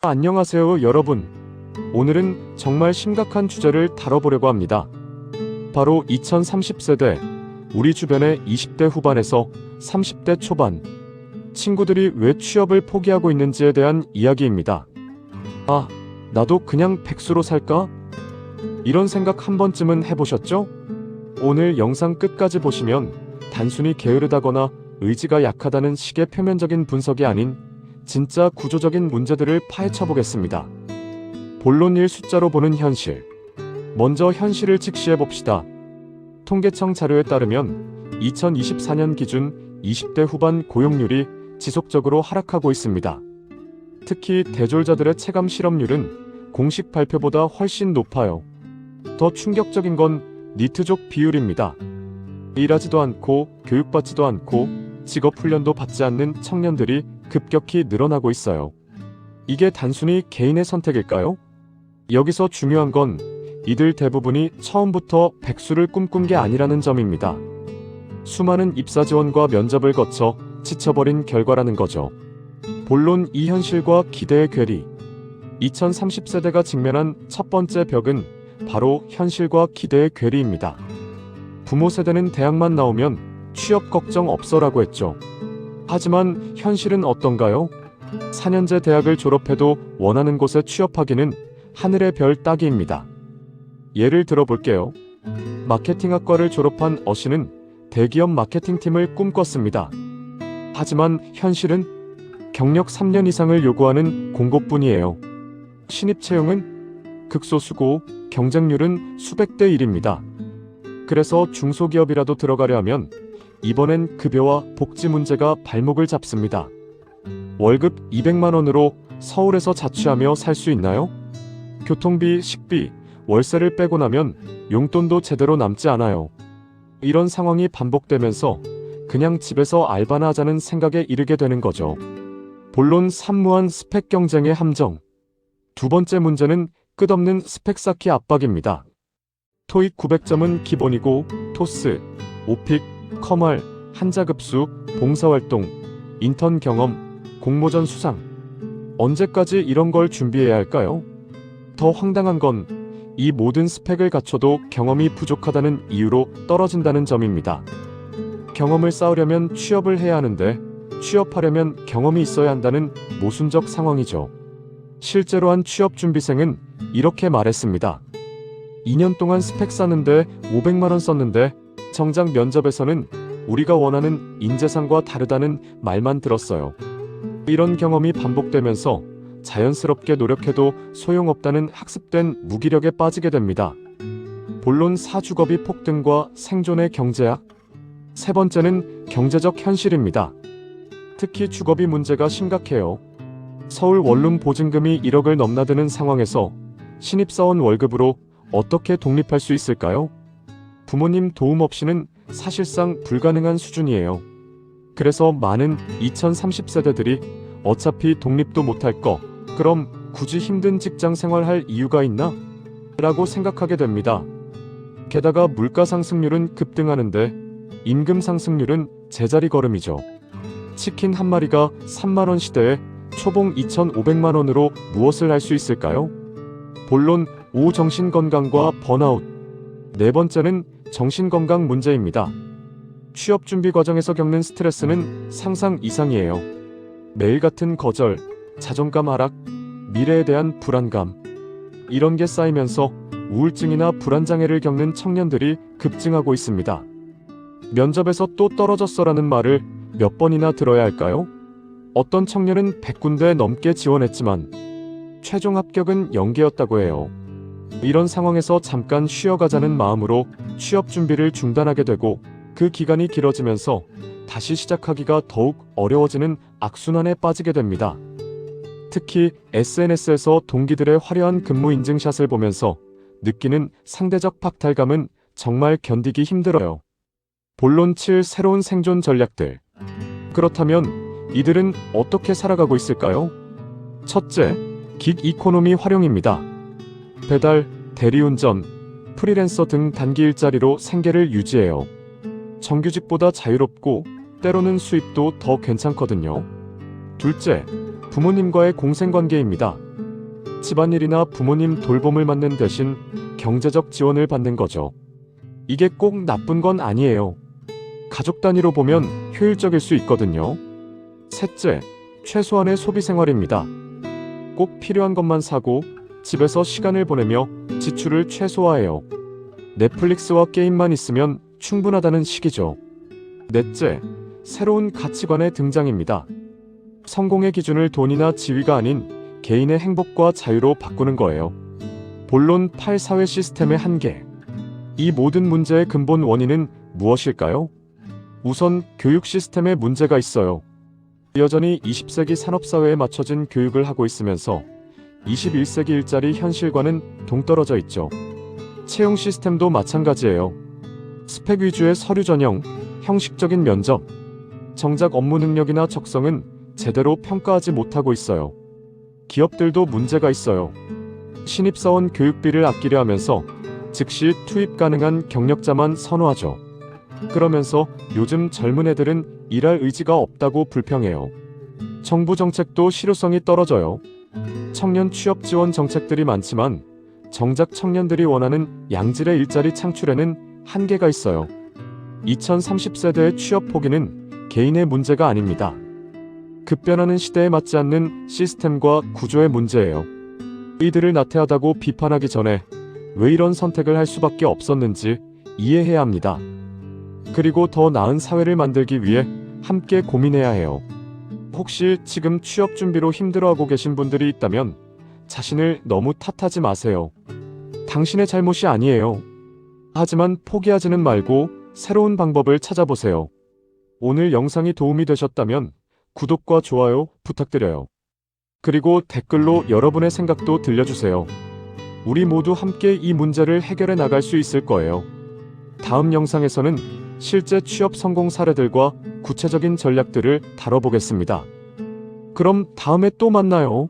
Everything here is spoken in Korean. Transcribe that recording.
안녕하세요, 여러분. 오늘은 정말 심각한 주제를 다뤄보려고 합니다. 바로 2030세대, 우리 주변의 20대 후반에서 30대 초반, 친구들이 왜 취업을 포기하고 있는지에 대한 이야기입니다. 아, 나도 그냥 백수로 살까? 이런 생각 한 번쯤은 해보셨죠? 오늘 영상 끝까지 보시면 단순히 게으르다거나 의지가 약하다는 식의 표면적인 분석이 아닌 진짜 구조적인 문제들을 파헤쳐 보겠습니다. 본론 1 숫자로 보는 현실. 먼저 현실을 직시해 봅시다. 통계청 자료에 따르면 2024년 기준 20대 후반 고용률이 지속적으로 하락하고 있습니다. 특히 대졸자들의 체감 실업률은 공식 발표보다 훨씬 높아요. 더 충격적인 건 니트족 비율입니다. 일하지도 않고 교육받지도 않고 직업훈련도 받지 않는 청년들이 급격히 늘어나고 있어요. 이게 단순히 개인의 선택일까요? 여기서 중요한 건 이들 대부분이 처음부터 백수를 꿈꾼 게 아니라는 점입니다. 수많은 입사 지원과 면접을 거쳐 지쳐버린 결과라는 거죠. 본론 이 현실과 기대의 괴리. 2030세대가 직면한 첫 번째 벽은 바로 현실과 기대의 괴리입니다. 부모 세대는 대학만 나오면 취업 걱정 없어라고 했죠. 하지만 현실은 어떤가요? 4년제 대학을 졸업해도 원하는 곳에 취업하기는 하늘의 별 따기입니다. 예를 들어볼게요. 마케팅학과를 졸업한 어씨는 대기업 마케팅팀을 꿈꿨습니다. 하지만 현실은 경력 3년 이상을 요구하는 공고뿐이에요. 신입 채용은 극소수고 경쟁률은 수백 대 1입니다. 그래서 중소기업이라도 들어가려 하면 이번엔 급여와 복지 문제가 발목을 잡습니다. 월급 200만 원으로 서울에서 자취하며 살 수 있나요? 교통비, 식비, 월세를 빼고 나면 용돈도 제대로 남지 않아요. 이런 상황이 반복되면서 그냥 집에서 알바나 하자는 생각에 이르게 되는 거죠. 본론 산무한 스펙 경쟁의 함정. 두 번째 문제는 끝없는 스펙 쌓기 압박입니다. 토익 900점은 기본이고 토스, 오픽, 커말, 한자급수, 봉사활동, 인턴 경험, 공모전 수상. 언제까지 이런 걸 준비해야 할까요? 더 황당한 건 이 모든 스펙을 갖춰도 경험이 부족하다는 이유로 떨어진다는 점입니다. 경험을 쌓으려면 취업을 해야 하는데 취업하려면 경험이 있어야 한다는 모순적 상황이죠. 실제로 한 취업준비생은 이렇게 말했습니다. 2년 동안 스펙 쌓는데 500만 원 썼는데 정작 면접에서는 우리가 원하는 인재상과 다르다는 말만 들었어요. 이런 경험이 반복되면서 자연스럽게 노력해도 소용없다는 학습된 무기력에 빠지게 됩니다. 본론 사주급이 폭등과 생존의 경제학. 세 번째는 경제적 현실입니다. 특히 주거비 문제가 심각해요. 서울 원룸 보증금이 1억을 넘나드는 상황에서 신입사원 월급으로 어떻게 독립할 수 있을까요? 부모님 도움 없이는 사실상 불가능한 수준이에요. 그래서 많은 2030세대들이 어차피 독립도 못할 거, 그럼 굳이 힘든 직장 생활할 이유가 있나? 라고 생각하게 됩니다. 게다가 물가 상승률은 급등하는데 임금 상승률은 제자리 걸음이죠. 치킨 한 마리가 3만원 시대에 초봉 2,500만원으로 무엇을 할 수 있을까요? 본론 5 정신건강과 번아웃. 네 번째는 정신건강 문제입니다. 취업 준비 과정에서 겪는 스트레스는 상상 이상이에요. 매일 같은 거절, 자존감 하락, 미래에 대한 불안감. 이런 게 쌓이면서 우울증이나 불안장애를 겪는 청년들이 급증하고 있습니다. 면접에서 또 떨어졌어라는 말을 몇 번이나 들어야 할까요? 어떤 청년은 100군데 넘게 지원했지만 최종 합격은 0개였다고 해요. 이런 상황에서 잠깐 쉬어가자는 마음으로 취업 준비를 중단하게 되고 그 기간이 길어지면서 다시 시작하기가 더욱 어려워지는 악순환에 빠지게 됩니다. 특히 SNS에서 동기들의 화려한 근무 인증샷을 보면서 느끼는 상대적 박탈감은 정말 견디기 힘들어요. 본론 7 새로운 생존 전략들. 그렇다면 이들은 어떻게 살아가고 있을까요? 첫째, 긱 이코노미 활용입니다. 배달, 대리운전, 프리랜서 등 단기 일자리로 생계를 유지해요. 정규직보다 자유롭고 때로는 수입도 더 괜찮거든요. 둘째, 부모님과의 공생관계입니다. 집안일이나 부모님 돌봄을 맡는 대신 경제적 지원을 받는 거죠. 이게 꼭 나쁜 건 아니에요. 가족 단위로 보면 효율적일 수 있거든요. 셋째, 최소한의 소비 생활입니다. 꼭 필요한 것만 사고 집에서 시간을 보내며 지출을 최소화해요. 넷플릭스와 게임만 있으면 충분하다는 식이죠. 넷째, 새로운 가치관의 등장입니다. 성공의 기준을 돈이나 지위가 아닌 개인의 행복과 자유로 바꾸는 거예요. 본론 8 사회 시스템의 한계. 이 모든 문제의 근본 원인은 무엇일까요? 우선 교육 시스템에 문제가 있어요. 여전히 20세기 산업사회에 맞춰진 교육을 하고 있으면서 21세기 일자리 현실과는 동떨어져 있죠. 채용 시스템도 마찬가지예요. 스펙 위주의 서류 전형, 형식적인 면접, 정작 업무 능력이나 적성은 제대로 평가하지 못하고 있어요. 기업들도 문제가 있어요. 신입사원 교육비를 아끼려 하면서 즉시 투입 가능한 경력자만 선호하죠. 그러면서 요즘 젊은 애들은 일할 의지가 없다고 불평해요. 정부 정책도 실효성이 떨어져요. 청년 취업 지원 정책들이 많지만 정작 청년들이 원하는 양질의 일자리 창출에는 한계가 있어요. 2030세대의 취업 포기는 개인의 문제가 아닙니다. 급변하는 시대에 맞지 않는 시스템과 구조의 문제예요. 이들을 나태하다고 비판하기 전에 왜 이런 선택을 할 수밖에 없었는지 이해해야 합니다. 그리고 더 나은 사회를 만들기 위해 함께 고민해야 해요. 혹시 지금 취업 준비로 힘들어하고 계신 분들이 있다면 자신을 너무 탓하지 마세요. 당신의 잘못이 아니에요. 하지만 포기하지는 말고 새로운 방법을 찾아보세요. 오늘 영상이 도움이 되셨다면 구독과 좋아요 부탁드려요. 그리고 댓글로 여러분의 생각도 들려주세요. 우리 모두 함께 이 문제를 해결해 나갈 수 있을 거예요. 다음 영상에서는 실제 취업 성공 사례들과 구체적인 전략들을 다뤄보겠습니다. 그럼 다음에 또 만나요.